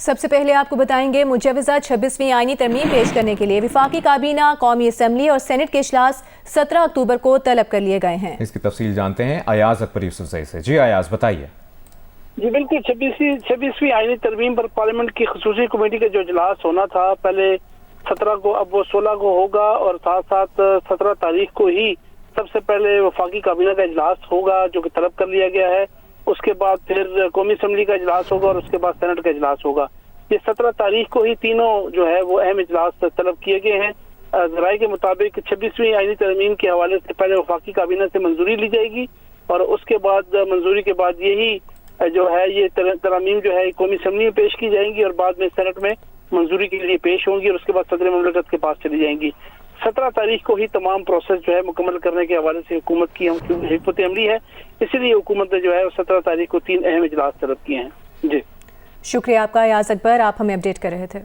सबसे पहले आपको बताएंगे मुजव्वज़ा 26वीं आईनी तरमीम पेश करने के लिए वफाकी काबीना, कौमी असम्बली और सेनेट के इजलास 17 अक्टूबर को तलब कर लिए गए हैं। इसकी तफसील जानते हैं अयाज अकबर यूसुफजई से। जी अयाज, बताइए। जी बिल्कुल, 26वीं आईनी तरमीम पर पार्लियामेंट की खसूसी कमेटी का जो इजलास होना था पहले 17 को, अब वो 16 को होगा और साथ साथ 17 तारीख को ही सबसे पहले वफाकी काबीना का इजलास होगा जो कि तलब कर लिया गया है। उसके बाद फिर कौमी असम्बली का इजलास होगा और उसके बाद सेनेट का इजलास होगा। ये 17 तारीख को ही तीनों जो है वो अहम इजलास तलब किए गए हैं। जराये के मुताबिक 26वीं आईनी तरमीम के हवाले से पहले वफाकी काबीना से मंजूरी ली जाएगी और उसके बाद मंजूरी के बाद यही जो है ये तरमीम जो है कौमी असम्बली में पेश की जाएंगी और बाद में सेनेट में मंजूरी के लिए पेश होंगी और उसके बाद सदर मुमलिकत के पास चली जाएंगी। 17 तारीख को ही तमाम प्रोसेस जो है मुकम्मल करने के हवाले से हुकूमत की हिकमत अमली है, इसलिए हुकूमत ने जो है 17 तारीख को 3 अहम इजलास तलब किए हैं। जी शुक्रिया आपका अयाज अकबर, आप हमें अपडेट कर रहे थे।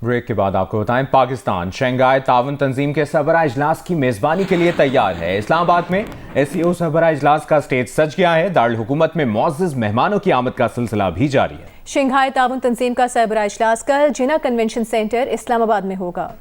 ब्रेक के बाद आपको बताएं, पाकिस्तान शंघाई ताउन तंजीम के सरबराह इजलास की मेजबानी के लिए तैयार है। इस्लामाबाद में SCO सरबराह इजलास का स्टेज सज गया है। दारुल हुकूमत में मुअज़्ज़ज़ मेहमानों की आमद का सिलसिला भी जारी है। शंघाई ताउन तंजीम का सरबराह इजलास कल जिना कन्वेंशन सेंटर इस्लामाबाद में होगा।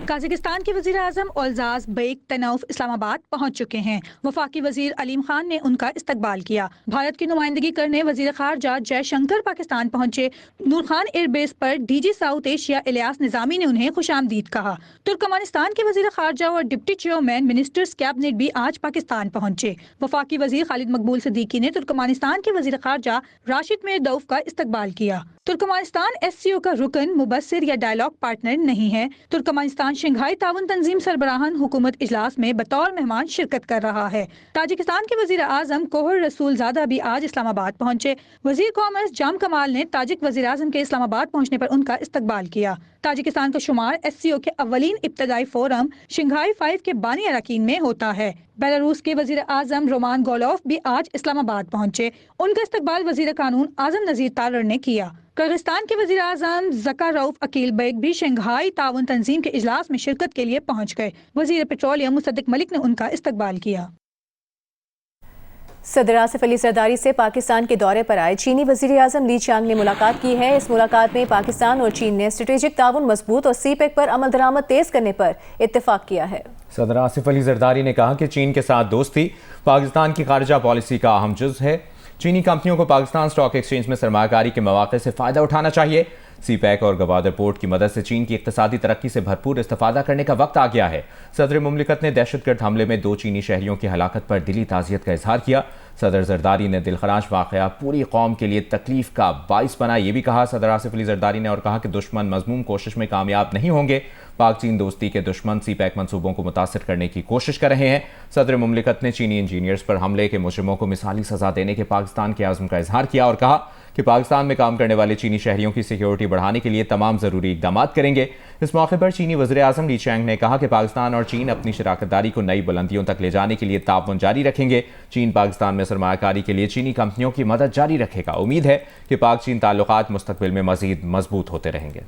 काज़ाकिस्तान के वज़ीर आज़म ओल्जाज़ बेक तनौफ इस्लामाबाद पहुँच चुके हैं। वफाकी वज़ीर अलीम खान ने उनका इस्तकबाल किया। भारत की नुमाइंदगी करने वज़ीर ख़ारजा जयशंकर पाकिस्तान पहुँचे। नूर खान एयरबेस पर DG साउथ एशिया इलियास निज़ामी ने उन्हें खुशामदीद कहा। तुर्कमानिस्तान के वज़ीर ख़ारजा और डिप्टी चेयरमैन मिनिस्टर्स कैबिनेट भी आज पाकिस्तान पहुँचे। वफाकी वज़ीर खालिद मकबूल सिद्दीकी ने तुर्कमानिस्तान के वज़ीर ख़ारजा राशिद मिर्दौफ का इस्तकबाल किया। तुर्कमानिस्तान SCO का रुकन, मुबस्सिर या डायलॉग पार्टनर नहीं है। तुर्कमानिस्तान शंघाई ताउन तंजीम सरबराहान हुकूमत इजलास में बतौर मेहमान शिरकत कर रहा है। ताजिकिस्तान के वज़ीर आज़म कोहर रसूल ज़ादा भी आज इस्लामाबाद पहुँचे। वज़ीर कॉमर्स जाम कमाल ने ताजिक वज़ीर आज़म के इस्लामाबाद पहुँचने पर उनका इस्तकबाल किया। ताजिकिस्तान का शुमार SCO के अव्वलीन इब्तदाई फोरम शंघाई 5 के बानी अरकान में होता है। बेलारूस के वज़ीर आज़म रोमान गोलोफ भी आज इस्लामाबाद पहुँचे। उनका इस्तकबाल वज़ीर कानून आज़म नज़ीर तारर ने किया। किर्गिस्तान के वज़ीर आज़म ज़कारौफ अकील बेग भी शंघाई ताउन तंजीम के इजलास में शिरकत के लिए पहुँच गए। वज़ीर पेट्रोलियम मुसद्दिक मलिक ने उनका इस्तकबाल किया। सदर आसिफ अली जरदारी से पाकिस्तान के दौरे पर आए चीनी वज़ीर आज़म ली चांग ने मुलाकात की है। इस मुलाकात में पाकिस्तान और चीन ने स्ट्रेटेजिक ताउन मजबूत और CPEC पर अमल दरामद तेज करने पर इत्तेफाक किया है। सदर आसिफ अली जरदारी ने कहा कि चीन के साथ दोस्ती पाकिस्तान की खारजा पॉलिसी का अहम जुज़ है। चीनी कंपनियों को पाकिस्तान स्टॉक एक्सचेंज में सरमायाकारी के मौके से फ़ायदा उठाना चाहिए। CPEC और गवादर पोर्ट की मदद से चीन की इक्तिसादी तरक्की से भरपूर इस्तेफादा करने का वक्त आ गया है। सदर मुमलिकत ने दहशतगर्द हमले में 2 चीनी शहरियों की हलाकत पर दिली ताज़ियत का इजहार किया। सदर जरदारी ने दिलखराश वाक़या पूरी कौम के लिए तकलीफ का बाइस बना, ये भी कहा। सदर आसिफ अली जरदारी ने और कहा कि दुश्मन मजमूम कोशिश में कामयाब नहीं होंगे। पाक चीन दोस्ती के दुश्मन CPEC मंसूबों को मुतासर करने की कोशिश कर रहे हैं। सदर मुमलिकत ने चीनी इंजीनियर्स पर हमले के मुजरिमों को मिसाली सजा देने के पाकिस्तान के आज़म का इजहार किया और कहा कि पाकिस्तान में काम करने वाले चीनी शहरियों की सिक्योरिटी बढ़ाने के लिए तमाम ज़रूरी इक़दाम करेंगे। इस मौके पर चीनी वज़ीर आज़म ली चांग ने कहा कि पाकिस्तान और चीन अपनी शराकतदारी को नई बुलंदियों तक ले जाने के लिए ताउन जारी रखेंगे। चीन पाकिस्तान में सरमायाकारी के लिए चीनी कंपनियों की मदद जारी रखेगा। उम्मीद है कि पाक चीन ताल्लुकात मुस्तकबिल में मज़ीद मजबूत होते रहेंगे।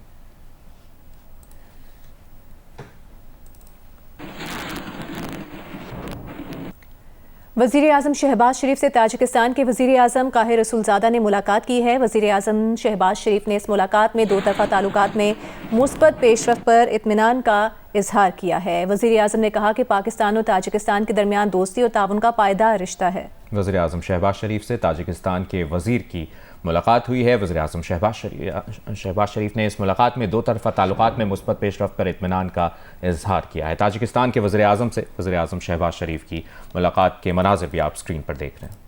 वज़ीर आज़म शहबाज शरीफ से ताजिकिस्तान के वज़ीर आज़म काहिर रसूलज़ादा ने मुलाकात की है। वज़ीर आज़म शहबाज शरीफ ने इस मुलाकात में 2 तरफ़ा ताल्लुकात में मुस्बत पेशरफ़्त पर इत्मीनान का इजहार किया है। वज़ीर आज़म ने कहा कि पाकिस्तान और ताजिकिस्तान के दरमियान दोस्ती और ताउन का पायदार रिश्ता है। वज़ीर आज़म शहबाज शरीफ से ताजिकिस्तान के वज़ीर की मुलाकात हुई है। वज़ीर आज़म शहबाज शरीफ ने इस मुलाकात में 2 तरफ़ा ताल्लुकात में मुस्बत पेशरफ़्त पर इत्मीनान का इजहार किया है। ताजिकिस्तान के वज़ीर आज़म से वज़ीर आज़म शहबाज शरीफ की मुलाकात के मनाज़िर भी आप स्क्रीन पर देख रहे हैं।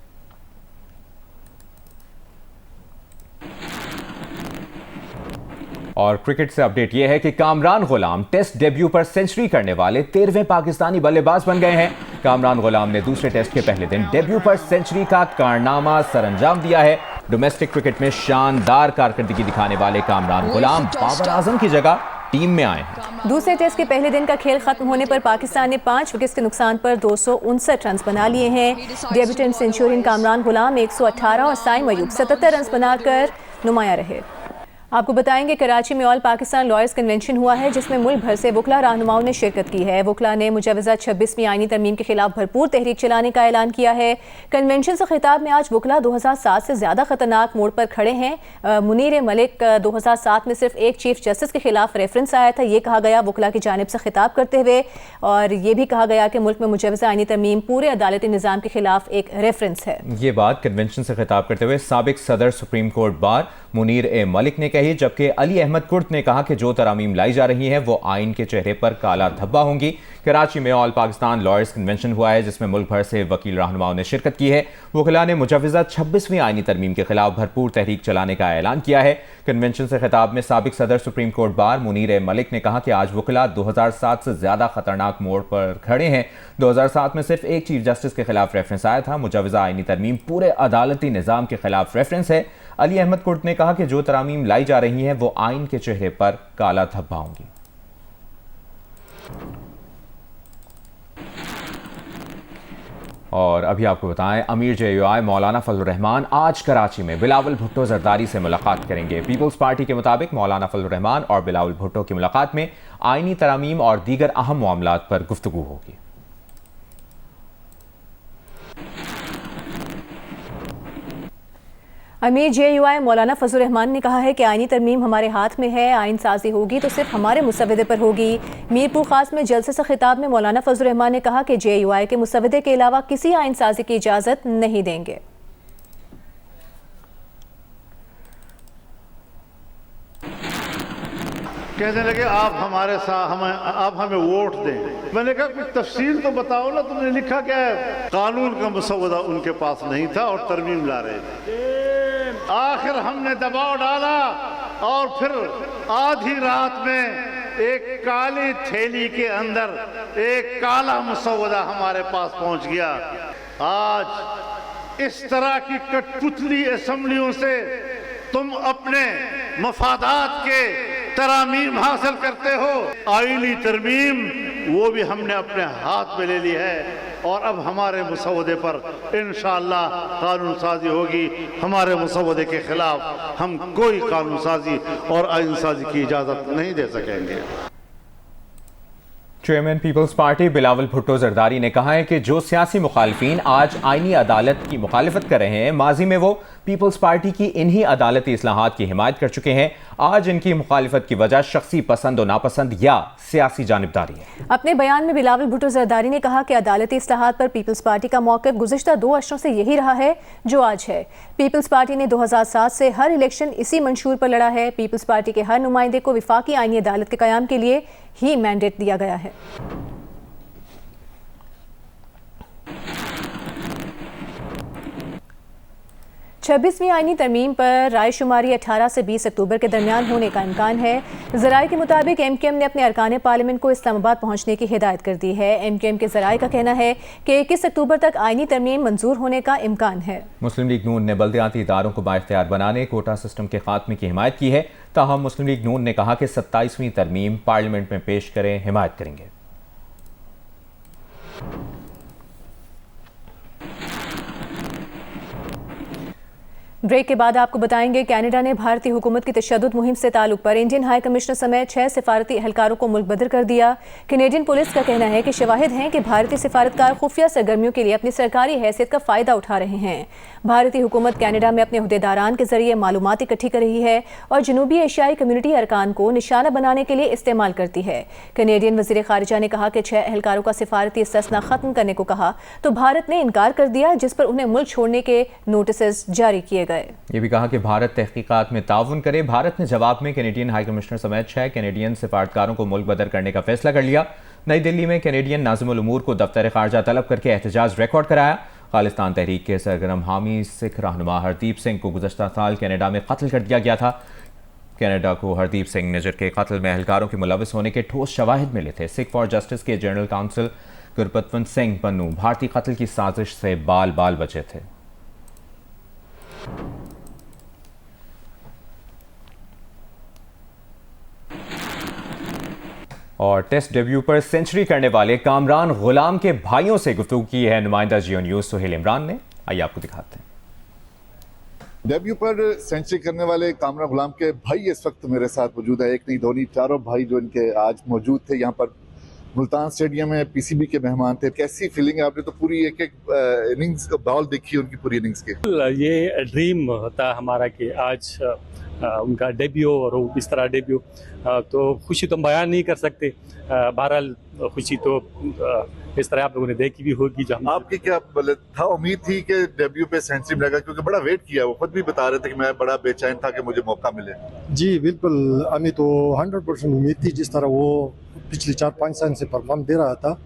और क्रिकेट से अपडेट यह है कि कामरान गुलाम टेस्ट डेब्यू पर सेंचुरी करने वाले 13वें पाकिस्तानी बल्लेबाज बन गए हैं। कामरान गुलाम ने दूसरे टेस्ट के पहले दिन डेब्यू पर सेंचुरी का कारनामा सरअंजाम दिया है। डोमेस्टिक क्रिकेट में शानदार कारकर्दगी दिखाने वाले कामरान गुलाम बाबर आजम की जगह टीम में आए हैं। दूसरे टेस्ट के पहले दिन का खेल खत्म होने पर पाकिस्तान ने 5 विकेट्स के नुकसान पर 259 रन बना लिए हैं। डेब्यूटेंट सेंचुरियन कामरान गुलाम 118 और साइम अयूब 77 रन बनाकर नुमाया रहे। आपको बताएंगे कराची में ऑल पाकिस्तान लॉयर्स कन्वेंशन हुआ है जिसमें मुल्क भर से वकला रहनुमाओं ने शिरकत की है। वकला ने मुजवजा 26वीं आईनी तरमीम के खिलाफ भरपूर तहरीक चलाने का ऐलान किया है। कन्वेंशन से खिताब में आज वकला 2007 से ज़्यादा खतरनाक मोड़ पर खड़े हैं। मुनीर मलिक 2007 में सिर्फ एक चीफ जस्टिस के खिलाफ रेफरेंस आया था, ये कहा गया वकला की जानिब से खिताब करते हुए, और ये भी कहा गया कि मुल्क में मुजवजा आईनी तरमीम पूरे अदालती निज़ाम के खिलाफ एक रेफरेंस है। ये बात कन्वेंशन से खिताब करते हुए साबिक सदर supreme court bar Munir Malik ने कही, जबकि अली अहमद कुर्द ने कहा कि जो तरामीम लाई जा रही हैं वो आइन के चेहरे पर काला धब्बा होंगी। कराची में ऑल पाकिस्तान लॉयर्स कन्वेंशन हुआ है जिसमें मुल्क भर से वकील रहनुमाओं ने शिरकत की है। वकला ने मुजवजा 26वीं आईनी तरमीम के खिलाफ भरपूर तहरीक चलाने का ऐलान किया है। कन्वेंशन से खिताब में साबिक सदर supreme court bar Munir Malik ने कहा कि आज वकला 2007 से ज्यादा खतरनाक मोड़ पर खड़े हैं। 2007 में सिर्फ एक चीफ जस्टिस के खिलाफ रेफरेंस आया था। मुजवजा आईनी तरमीम पूरे अदालती निज़ाम के खिलाफ रेफरेंस है। अली अहमद कुर्द ने कहा कि जो तरामीम लाई जा रही हैं वो आइन के चेहरे पर काला धब्बा होंगी। और अभी आपको बताएं, अमीर JUI मौलाना फजलुर रहमान आज कराची में बिलावल भुट्टो जरदारी से मुलाकात करेंगे। पीपल्स पार्टी के मुताबिक मौलाना फजलुर रहमान और बिलावल भुट्टो की मुलाकात में आइनी तरामीम और दीगर अहम मामलात पर गुफ्तगू होगी। अमीर JUI मौलाना फजलुर रहमान ने कहा है कि आईनी तरमीम हमारे हाथ में है, आइन साजी होगी तो सिर्फ हमारे मुसवदे पर होगी। मीरपुर खास में जलसे से खिताब में मौलाना फजलुर रहमान ने कहा कि JUI के मुसवदे के अलावा किसी आइन साजी की इजाज़त नहीं देंगे। कहने लगे आप हमारे साथ आप हमें वोट दें। मैंने कहा कुछ तफसील तो बताओ ना, तुमने लिखा क्या है? कानून का मसौदा उनके पास नहीं था और तरमीम ला रहे थे। आखिर हमने दबाव डाला और फिर आधी रात में एक काली थैली के अंदर एक काला मसौदा हमारे पास पहुंच गया। आज इस तरह की कठपुतली असेंबलियों से तुम अपने मफादात के तरामीम हासिल करते हो। आईनी तरमीम वो भी हमने अपने हाथ में ले ली है और अब हमारे मसौदे पर इंशाअल्लाह कानून साजी होगी। हमारे मसौदे के खिलाफ हम कोई कानून साजी और आइन साजी की इजाज़त नहीं दे सकेंगे। चेयरमैन पीपल्स पार्टी बिलावल भुट्टो जरदारी ने कहा है कि जो सियासी मुखालिफिन आज आईनी अदालत की मुखालिफत कर रहे हैं, माजी में वो पीपल्स पार्टी की इन्हीं अदालती इस्लाहात की हिमायत कर चुके हैं। आज इनकी मुखालिफत की वजह शख्सी पसंद और नापसंद या सियासी जानिबदारी है। अपने बयान में बिलावल भुट्टो जरदारी ने कहा कि अदालती इस्लाहात पर पीपल्स पार्टी का मौक़िफ़ गुज़िश्ता 2 अशरों से यही रहा है जो आज है। पीपल्स पार्टी ने 2007 से हर इलेक्शन इसी मंशूर पर लड़ा है। पीपल्स पार्टी के हर नुमाइंदे को विफाकी आईनी अदालत के क़याम के लिए ही मैंडेट दिया गया है। 26वीं आईनी तरमीम पर रायशुमारी 18 से 20 अक्टूबर के दरमियान होने का इम्कान है। ज़राए के मुताबिक MQM ने अपने अरकान पार्लियामेंट को इस्लामाबाद पहुंचने की हिदायत कर दी है। MQM के ज़राए का कहना है कि 21 अक्टूबर तक आईनी तरमीम मंजूर होने का इम्कान है। मुस्लिम लीग नून ने बल्दियाती इदारों को बाइख्तियार बनाने, कोटा सिस्टम के खात्मे की हिमायत की है। ताहम मुस्लिम लीग नून ने कहा कि 27वीं तरमीम पार्लियामेंट में पेश करें, हिमायत करेंगे। ब्रेक के बाद आपको बताएंगे कनाडा ने भारतीय हुकूमत की तशद्दुद मुहिम से ताल्लुक पर इंडियन हाई कमिश्नर समेत 6 सिफारती एहलकारों को मुल्क बदर कर दिया। कैनेडियन पुलिस का कहना है कि शवाहिद हैं कि भारतीय सिफारतकार खुफिया सरगर्मियों के लिए अपनी सरकारी हैसियत का फ़ायदा उठा रहे हैं। भारतीय हुकूमत कनाडा में अपने अहदेदारान के जरिए मालूमात इकट्ठी कर रही है और जनूबी एशियाई कम्युनिटी अरकान को निशाना बनाने के लिए इस्तेमाल करती है। कैनेडियन वज़ीर ख़ारिजा ने कहा कि 6 एहलकारों का सिफारती इस्तिस्ना ख़त्म करने को कहा तो भारत ने इनकार कर दिया, जिस पर उन्हें मुल्क छोड़ने के नोटिस जारी किए गए। ये भी कहा कि भारत तहकीकात में ताउन करे। भारत ने जवाब में कैनेडियन हाई कमिश्नर समेत 6 कैनेडियन सिफारतकारों को मुल्क बदर करने का फैसला कर लिया। नई दिल्ली में कैनेडियन नाज़िमुल उमूर को दफ्तर ख़ारजा तलब करके एहतजाज रिकॉर्ड कराया। खालिस्तान तहरीक के सरगर्म हामी सिख रहनुमा हरदीप सिंह को गुज़श्ता साल कनाडा में कत्ल कर दिया गया था। कनाडा को हरदीप सिंह निजर के कत्ल में एहलकारों के मुलविस होने के ठोस शवाहिद मिले थे। सिख फॉर जस्टिस के जनरल काउंसिल गुरपतवंत सिंह पन्नू भारतीय कत्ल की साजिश से बाल बाल बचे थे। और टेस्ट डेब्यू पर सेंचुरी करने वाले कामरान गुलाम के भाइयों से गुफ्तगू की है नुमाइंदा जियो न्यूज़ सुहेल इमरान ने। आइए आपको दिखाते हैं। डेब्यू पर सेंचुरी करने वाले कामरान गुलाम के भाई इस वक्त मेरे साथ मौजूद है। एक नहीं धोनी, चारों भाई जो इनके आज मौजूद थे यहाँ पर मुल्तान स्टेडियम में पीसीबी के मेहमान थे। कैसी फीलिंग है? आपने तो पूरी एक इनिंग्स बॉल देखी उनकी पूरी इनिंग्स की। ये ड्रीम होता है हमारा कि आज उनका डेब्यू और इस तरह डेब्यू, तो खुशी तो हम बयान नहीं कर सकते। बहरहाल खुशी तो इस तरह आप लोगों ने देखी भी होगी। जो आपकी क्या था उम्मीद थी कि डेब्यू पे सेंचुरी मिलेगा? क्योंकि बड़ा वेट किया, वो खुद भी बता रहे थे कि मैं बड़ा बेचैन था कि मुझे मौका मिले। जी बिल्कुल, हमें तो 100% उम्मीद थी। जिस तरह वो पिछले 4-5 साल से परफॉर्म दे रहा था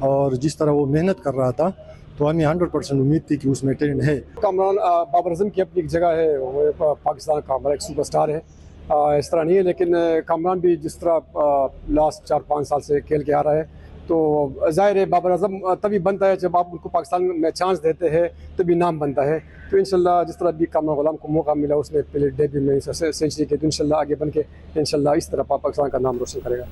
और जिस तरह वो मेहनत कर रहा था, तो हमें 100% उम्मीद थी कि उसमें टैलेंट है। कामरान बाबर आजम की अपनी एक जगह है, वो पाकिस्तान का हमारा एक सुपरस्टार है। इस तरह नहीं है, लेकिन कामरान भी जिस तरह लास्ट 4-5 साल से खेल के आ रहा है, तो जाहिर है बाबर आजम तभी बनता है जब आप उनको पाकिस्तान में चांस देते हैं, तभी नाम बनता है। तो इंशाल्लाह जिस तरह भी कामरान गुलाम को मौका मिला, उसने पहले डेब्यू में सेंचुरी की, तो इंशाल्लाह आगे बन के इंशाल्लाह इस तरह पाकिस्तान का नाम रोशन करेगा।